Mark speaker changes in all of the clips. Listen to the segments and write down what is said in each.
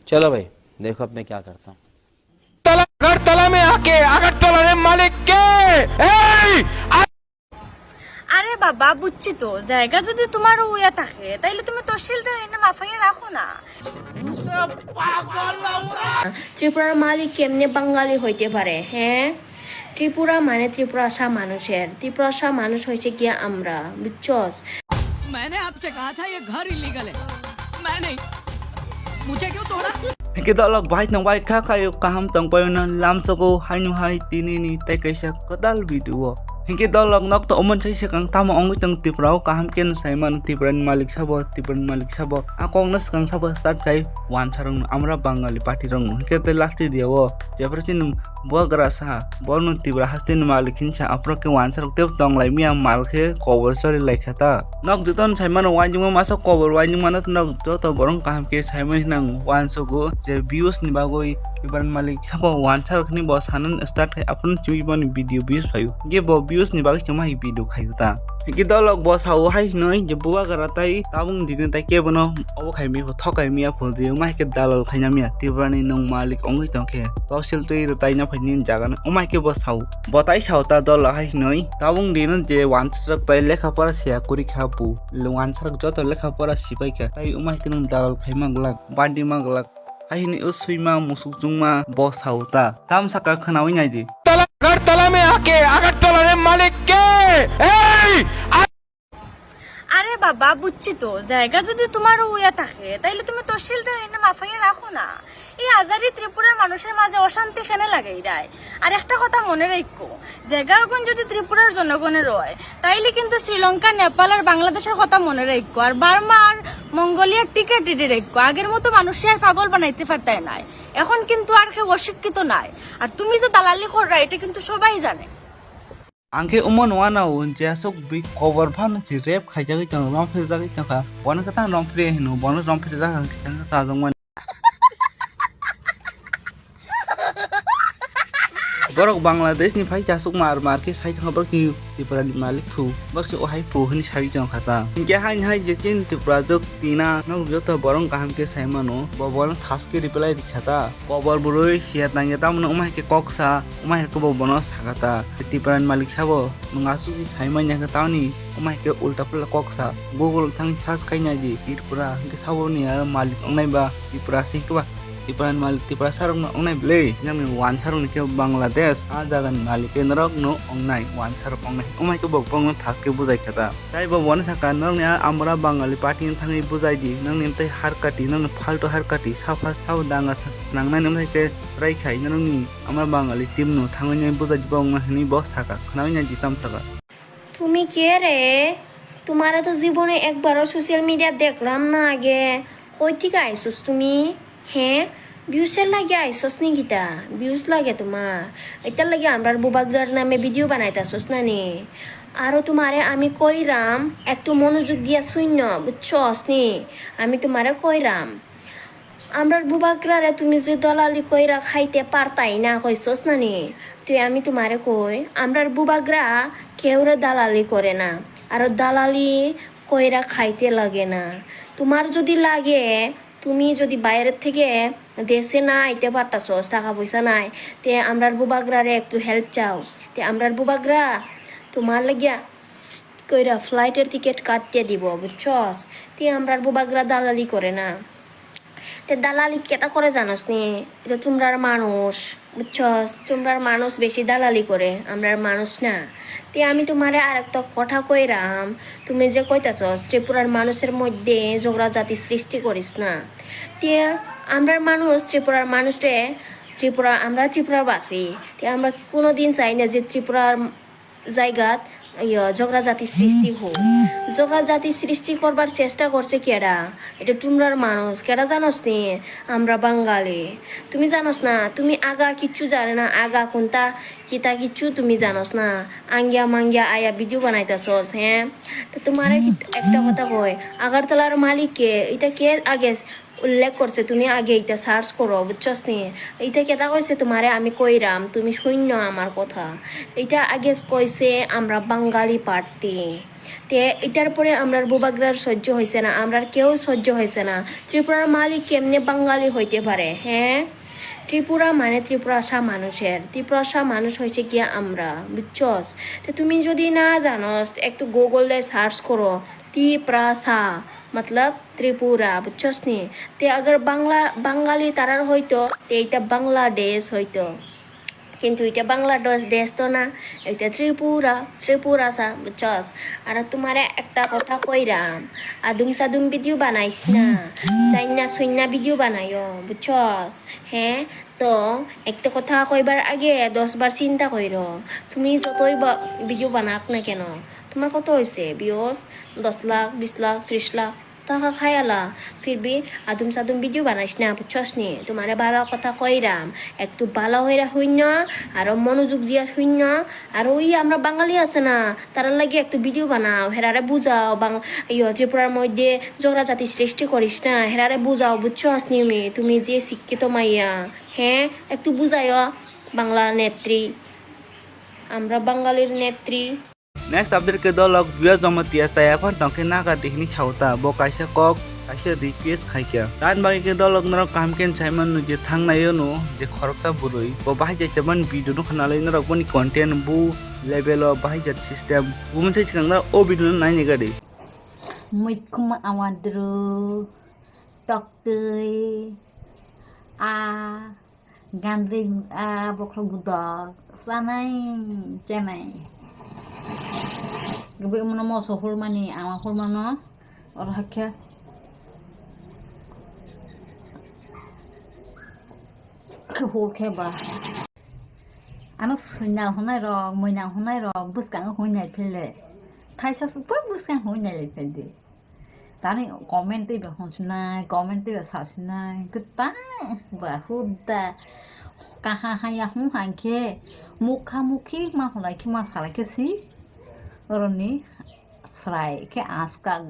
Speaker 1: चलो भाई देखो अब मैं क्या करता हूँ।
Speaker 2: अगरतला में आके अगरतला रे मालिक के
Speaker 3: আরে বাবা বুঝছি তো, জায়গা যদি তোমার ওয়া থাকে তাইলে তুমি তহসিলদার এনে মাফাইয়া রাখো না।
Speaker 4: ত্রিপুরার মালিক কেমনে বাঙালি হইতে পারে? হ্যাঁ, ত্রিপুরা মানে ত্রিপুরাসা মানুষের, ত্রিপুরাসা মানুষ হয়েছে কি আমরা, বুঝছস?
Speaker 5: मैंने आपसे कहा था ये घर इलीगल है, मैं नहीं, मुझे क्यों तोड़ा?
Speaker 6: Kita log bahit ng white ka kayo kaham tang payo na lamso ko hanyo hay tinini tay kaysa kadal video. Hingki dolog nok to umon say kang tama ong itang tipraw kaham ken sayman tipran malik sabo akong nas kang sabo start kay wan sarong amra bangali party rong hingki te lasti dia wo jeprasin buah grasa bonu tibra hastin malikin sa apro ke wan sarong tep tong lai mia malke cover sorry lai khata nok duton sayman wan jung masok cover wan jung manat nok to borong kaham ke sayman nang wan sogo je views ni bagoi tipran malik sabo wan sarong ni bos hanan start kay apun chui boni video views payu ge bo views ni bagoi chama hi video khayu ta hingki dolog bos hawo hai noi je buwa garatai tabung din tai ke bono obo khai mi thokai mi apul di mai ke dalal khaina mi tibrani nong malik ongoi tongke tawsil tui rutai na phainin jagan omai ke bos hawo botai sauta dol hai noi tabung din je wan sarak pai lekha para sia kuri khapu wan sarak joto lekha para sipai ka tai omai ke nong dalal khai manglak bandi manglak ahini usui ma musuk jungma bos hauta tam saka khanawi nai di
Speaker 2: Agartala में आके अगरतला रे मालिक के
Speaker 3: আরে বাবা বুঝছি তো, জায়গা যদি তোমার ওয়া থাকে তাইলে তুমি তহসিলদার এনে মাফাইয়া রাখো না। এই আজারি ত্রিপুরার মানুষের মাঝে অশান্তি খেনে লাগাই দেয়। আর একটা কথা মনে রাখো, জায়গা এখন যদি ত্রিপুরার জনগণের হয় তাইলে কিন্তু শ্রীলঙ্কা, নেপাল আর বাংলাদেশের কথা মনে রাখো, আর বার্মা আর মঙ্গোলিয়ার টিকিট রেডি রাখো। আগের মতো মানুষের আর পাগল বানাইতে পারতাই নাই, এখন কিন্তু আর কেউ অশিক্ষিত নাই। আর তুমি যে দালালি কররা এটা কিন্তু সবাই জানে।
Speaker 6: angke umon wana un jasuk bi cover phan si rep khai jagi tang rom phir jagi tang kha bon ka tang rom phir hinu bon rom phir jagi tang sa jong man borok bangladesh ni phai jasuk mar ke sai thang bak ni tipra ni malik phu bak si ohai phu hini sai jong khata ke hai je chin tipra jok tina nang joto borong kaham ke sai mano bo bon thas ke reply dikhata cover buroi sia tang ya tam umai ke koksa umai ke bo bono sagata tipra ni malik sabo ngasu ki sai man ya ka tawni umai ke ulta pula koksa google thang sas kai na ji tipra ke sabo ni ar malik ongnai ba tipra si ka tipran malik tipra sarong no ongnai ble nang wan sarong ni ke bangladesh a jagan malik ke narok no ongnai wan sarong ongnai omai ke bokpong thas ke bujai khata tai bo bon saka nang ne amra bangali party thangi bujai di nang nem tai har kati nang falto har kati safa saw danga nang nai nem ke rai khai nang ni amra bangali team no thangi ne bujai di bong ni bo saka khnawi na jitam saka
Speaker 4: তুমি কে রে? তোমারে তো জীবনে একবারও social media দেখলাম না আগে। কই থেকে আইসোস তুমি? হ্যাঁ, ভিউসের লাগে আইসোস নি গীতা? ভিউস লাগে তোমার? এটার লাগে আমরা বুবাগ্রার নামে ভিডিও বানাইতাছোস না নি? আরো তোমারে আমি কইরাম একটু মনোযোগ দিয়া শূন্য, বুঝছস নি? আমি তোমারে কইরাম আমরার বুবাগ্রারে তুমি যে দলালি কইরা খাইতে পারতাই না কইছস না নি? তুই আমি তোমারে কই আমরার বুবাগ্রা কেউরে দালালি করে না, আর দালালি কইরা খাইতে লাগে না। তোমার যদি লাগে, তুমি যদি বাইরের থেকে দেশে না আইতে পারতাছস, টাকা পয়সা নাই, তে আমরার বুবাগ্রারে একটু হেল্প চাও, তে আমরার বুবাগ্রা তোমার লাগিয়া কইরা ফ্লাইটের টিকিট কাটতে দিব, বুঝছস? তে আমরার বুবাগ্রা দালালি করে না। তে দালালি কেটা করে জানোস নি? এটা তোমরার মানুষ, বুঝছস? তোমরার মানুষ বেশি দালালি করে, আমরার মানুষ না। তে আমি তোমারে আর একটা কথা কইরাম, তুমি যে কইতাছস ত্রিপুরার মানুষের মধ্যে ঝগড়া জাতি সৃষ্টি করিস না। তে আমরার মানুষ ত্রিপুরার মানুষরে আমরা ত্রিপুরার বাসী, তে আমরা কোনোদিন চাই না যে ত্রিপুরার জায়গাত ঝগড়া জাতি সৃষ্টি হোক। ঝগড়া জাতি সৃষ্টি করবার চেষ্টা করছে কেডা? এটা তোমরার মানুষ। কেডা জানোস নি? আমরা বাঙালি। তুমি জানোস না? তুমি আগা কিচ্ছু জানে না, আগা কোনটা কিতা কিচ্ছু তুমি জানোস না। আঙ্গিয়া মাঙ্গিয়া আয়া ভিডিও বানাইতাছস। হ্যাঁ, তো তোমার একটা কথা কই, আগারতলার মালিক কে? এটা কে আগে উল্লেখ করছে তুমি আগে এটা সার্চ করো বুঝছস নি এইটা কেটা কইছে তোমারে আমি কইরাম তুমি শূন্য আমার কথা এটা আগে কইছে আমরা বাঙালি পার্টি তে এটার পরে আমরার বুবাগ্রার সহ্য হয়েছে না আমরার কেউ সহ্য হয়েছে না ত্রিপুরার মালিক কেমনে বাঙালি হইতে পারে হ্যাঁ ত্রিপুরা মানে ত্রিপুরাসা মানুষের ত্রিপুরাসা মানুষ হয়েছে গিয়া আমরা বুঝছস তো তুমি যদি না জানোস একটু গুগলে সার্চ করো ত্রিপুরাসা मतलब त्रिपुरा बुझछस नी ते अगर बांगाली तारार হইতো ते এটা বাংলাদেশ হইতো কিন্তু এটা বাংলাদেশ তো না এটা ত্রিপুরা সা বুঝছস আর তোমারে একটা কথা কইরাম আদুম সাদুম ভিডিও বানাইস না চাইনা সুইনা ভিডিও বানাইও বুঝছস হ্যাঁ তো একটা কথা কইবার আগে 10 বার চিন্তা কইরো তুমি যতই ভিডিও বানাক না কেন তোমার কত হয়েছে ভিউজ 10 লাখ 20 লাখ 30 লাখ টাকা খায়ালা ফির বি আদুম সাদুম ভিডিও বানাইস না বুঝছস নি তোমার ভালো কথা কইরাম একটু ভালো হইরা হইন আর মনোযোগ দিয়া হইন আর ওই আমরা বাঙালি আছে না তার লাগি একটু ভিডিও বানাও হেরারে বুঝাও ত্রিপুরার মধ্যে ঝগড়া জাতি সৃষ্টি করিস না হেরারে বুঝাও বুঝছস নি তুমি যে শিক্ষিত মাইয়া হ্যাঁ একটু বুঝাইও বাংলা নেত্রী আমরা বাঙালির নেত্রী
Speaker 6: Next update ke dolog biar jamatia saya pun tongke naga dihini chauta bo kaisa kok kaisa request khaikia tan bagi ke dolog naro kamken simon nu je thang na yo je khoroksa burui bo bahai je chaban video nu khanalai naro boni content bu level of bahai je system bu mun sai chikang na o video nu nai ne gadi
Speaker 7: Mui kuma awadru tokteui a gandri a bokro budok sanai chenai gabi umno mo so hulmani ama hulmano rwkha khulkhe ba ano sunnal honai rok moinang honai rok buskang honai phele thaisa super buskang honai le phede tani comment ba honsnai comment ba sasnai kutta ba hudda kaha haya hu hanke mukha mukhi ma holai ki ma salake si oroni srai ke askag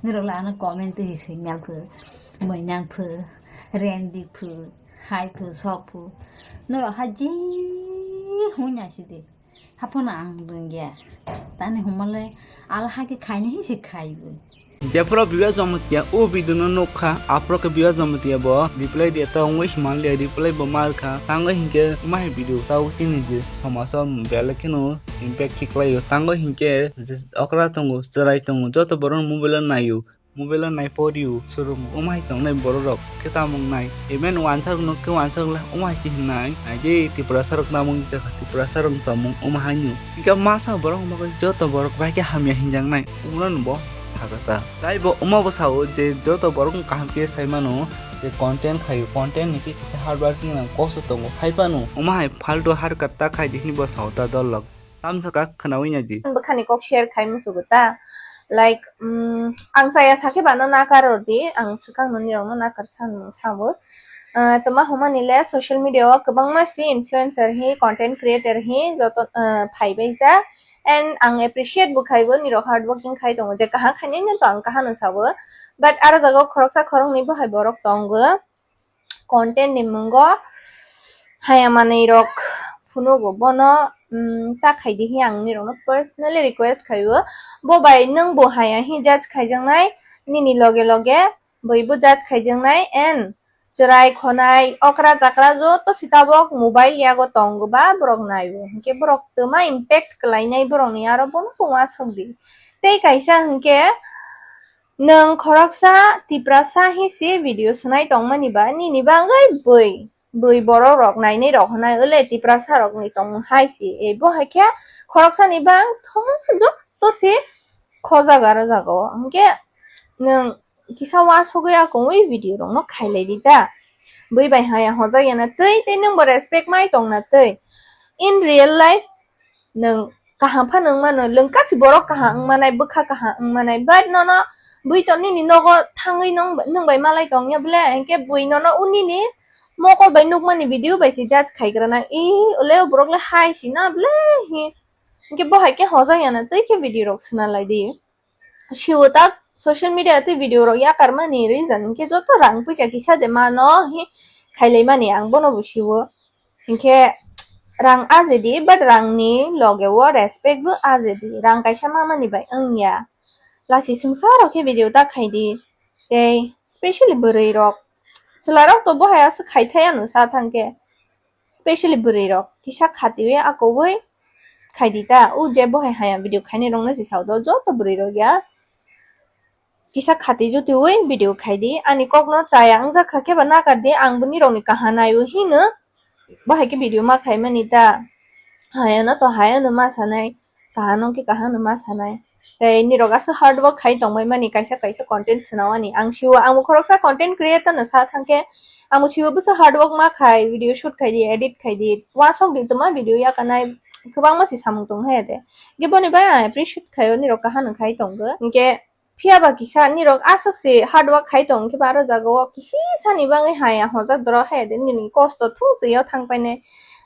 Speaker 7: nirala ana comment hi signal phu moinang phu rendi phu hai phu sok phu noro haji hunya sidi hapona ang dungya tani humale alha ke khaini hi sikhaibu
Speaker 6: Japro biar jamatia o video nu nokha apro ke biar jamatia bo reply dia ta ngoi himal le reply bo mal kha tango hinke mai video tau tini je samasa bele kino impact kiklai tango hinke okra tongo sarai tongo joto boron mobile nai podiu surum umai tong nai borok kita mong nai even wansar no ke wansar la umai ti nai aje ti prasarok namung te ti prasarong tamung umai nyu ika masa borong mo joto borok bai ke hamya hinjang nai umron bo sagata tai bo uma bo sao je joto borong kaham ke saimano je content khayo content ni ki hard working na koso tongo haipanu umai falto har katta khai dikni bo sao ta dolok tamsaka khanawi na ji
Speaker 8: bakhani kok share khai musuguta like ang saya sakhe bano nakar ordi ang sukang noni romo nakar san samu toma homa nile social media o kabang masi influencer hi content creator hi joto phai baisa and ang appreciate bukhaibo niro hard working khai tongo je kaha khani ne to ang kaha no sabo but ara jago khoroksa khorong ni bahai borok tongo content ni mungo haya mane rok phuno go bono ta khaidi hi ang ni rono personally request khaibo bo bai nang bo haya hi judge khaijangnai nini loge loge boibo judge khaijangnai and Cerai khonai okra jakra jo to sitabok mobile yago tongo ba borok naibo ke borok tuma impact klainai borok ni aro bon poma sogdi tei kaisa hingke nang khoroksa tiprasa hi si video sunai tongmani ba ni bangai boi borok rok nainai rok honai ole tiprasa rok ni tong hai si e bo haike khoroksa ni bang thong jo to si khoja gara jago hingke nang kisa wa sogaya kongoi video rong no khailai dita boi bai haya hoja yana tei nang bo respect mai tong na tei in real life nang kahang pha nang mano lengka si borok kahang manai bukha kahang manai but no boi to ni nogo thangoi nang bai malai tong ya bele enke boi no uni ni moko bai nuk mani video bai si judge khaigra na e ole borok le hai si na bele hi enke bo hai ke hoja yana tei ke video rok suna lai di shiwata social media tu video ro yakar mani reason ke joto rang puja kisa de mano hi khailai mani ang bono busiwo hinke rang azedi but rang ni loge wo respect bu azedi rang kaisa mani bai angya lasi sungsaro ke video ta khaidi tei especially burui rok chelarok to bohaya se khaitai anu sa thangke especially burui rok kisa khatiwe akoboi khaidita u je bohai haya video khaini rong na si saudo joto burui rok ya kisa khati juti ui video khaidi ani kokno chaya angja khake ba nakar de angbuni rong ni kahana yu hinu bahai ke video ma khai mani ta haya na to haya no ma sanai kahano ke kahano ma sanai tei ni roga se hard work khai tongbai mani kaisa kaisa content sunawani ang siwa ang khoroksa content creator na sa thangke ang siwa busa hard work ma khai video shoot khai di edit khai di wa sok di tuma video ya kanai kubang ma si samung tong haya de geboni ba appreciate khayo ni roga kahano khai tonggo ke Piaba kisa ni rok asok si hard work khai tong ke baro jago kisi sani bangai haya hojak dro haya de ni kosto thu tu yo thang paine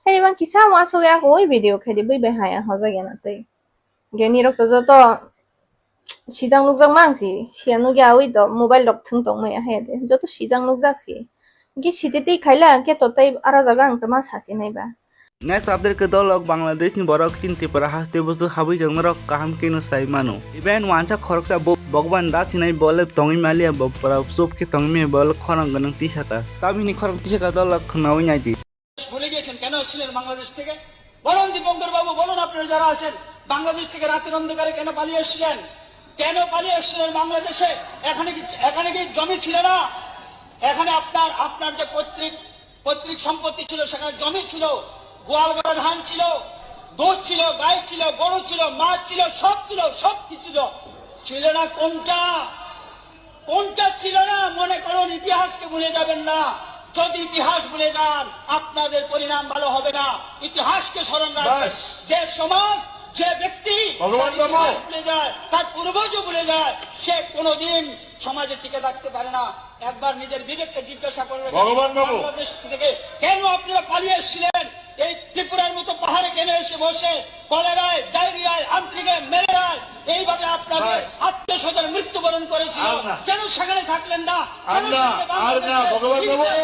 Speaker 8: hei bang kisa wa so ya hoi video khai de bai bai haya hojak ya na tei ge ni rok to joto sijang nukjak mangsi sianu ya ui do mobile rok thung tong mai haya de joto sijang nukjak si ge sitete khaila ke to tai aro jaga ang tama sasi nai ba
Speaker 6: Next update ke dolog Bangladesh ni borok cinti para haste busu habi jang rok kaham kenu sai manu. Event wancha khoroksa bogban da sinai bole tongi malia bo para sop ke tongi me bol khorang ganang tisaka. Tami ni khorang tisaka dolog khnawi naiti.
Speaker 9: ভুলে গিয়েছেন কেন এসেছিলেন বাংলাদেশ থেকে বলুন দীপঙ্কর বাবু বলুন আপনারা যারা আছেন বাংলাদেশ থেকে রাতের অন্ধকারে কেন পালিয়ে এসেছিলেন কেন পালিয়ে এসেছিলেন বাংলাদেশে এখানে কি জমি ছিল না এখানে আপনার যে পৈতৃক সম্পত্তি ছিল সেখানে জমি ছিল গোয়াল ভরা ধান ছিল দুধ ছিল গাই ছিল গরু ছিল মাছ ছিল সব কিছু ছিল না কোনটা ছিল না মনে করুন ইতিহাসকে ভুলে যাবেন না যদি ইতিহাস ভুলে যান আপনাদের পরিণাম ভালো হবে না ইতিহাসকে স্মরণ রাখবেন যে সমাজ যে ব্যক্তি ইতিহাস ভুলে যায় তার পূর্বজও ভুলে যায় সে কোনোদিন সমাজে টিকে থাকতে পারে না একবার নিজের বিবেককে জিজ্ঞাসা করে বাংলাদেশ থেকে কেন আপনারা পালিয়ে এসেছিলেন এই ত্রিপুরার মতো পাহাড়ে কেন এসে বসে কলেরায় ডায়রিয়ায় আন্ত্রিকে ম্যালেরিয়ায় এইভাবে আপনাদের আত্মীয়-স্বজন মৃত্যুবরণ করেছিল কেন সেখানে থাকলেন না কেন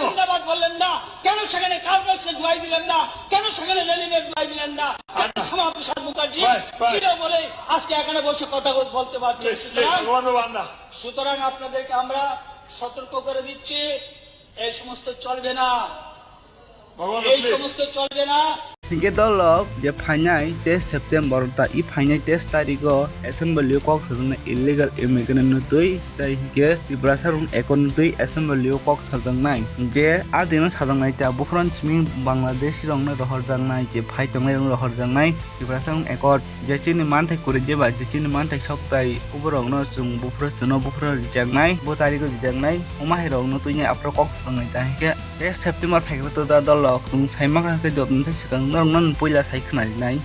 Speaker 9: জিন্দাবাদ বললেন না কেন সেখানে কার্লসের দোয়াই দিলেন না কেন সেখানে লেনিনের দোয়াই দিলেন না শ্যামাপ্রসাদ মুখার্জি ছিল বলে আজকে এখানে বসে কথা বলতে পারছি সুতরাং আপনাদেরকে আমরা সতর্ক করে দিচ্ছি এই সমস্ত চলবে না এই সমস্ত চলবে না
Speaker 6: Hingga dolog je phainai 10 September ta I phainai 10 tariko assembly kok saruna illegal immigrant nutui tai hingga dibrasarun ekonutui assembly kok sajangnai je adina sajangnai ta bufran smi Bangladesh rongna rohorjangnai je phai tongnai rong rohorjangnai dibrasarun ekot je chini manthai kuri je ba je chini manthai soktai uborongno chung bufra chuno bufra jangnai bo tariko jangnai umai rongno tuinya apro kok sajangnai ta hingga 10 September phaigra to da dolog chung saimaka ke jotun thai sikang non poila sai khnai nai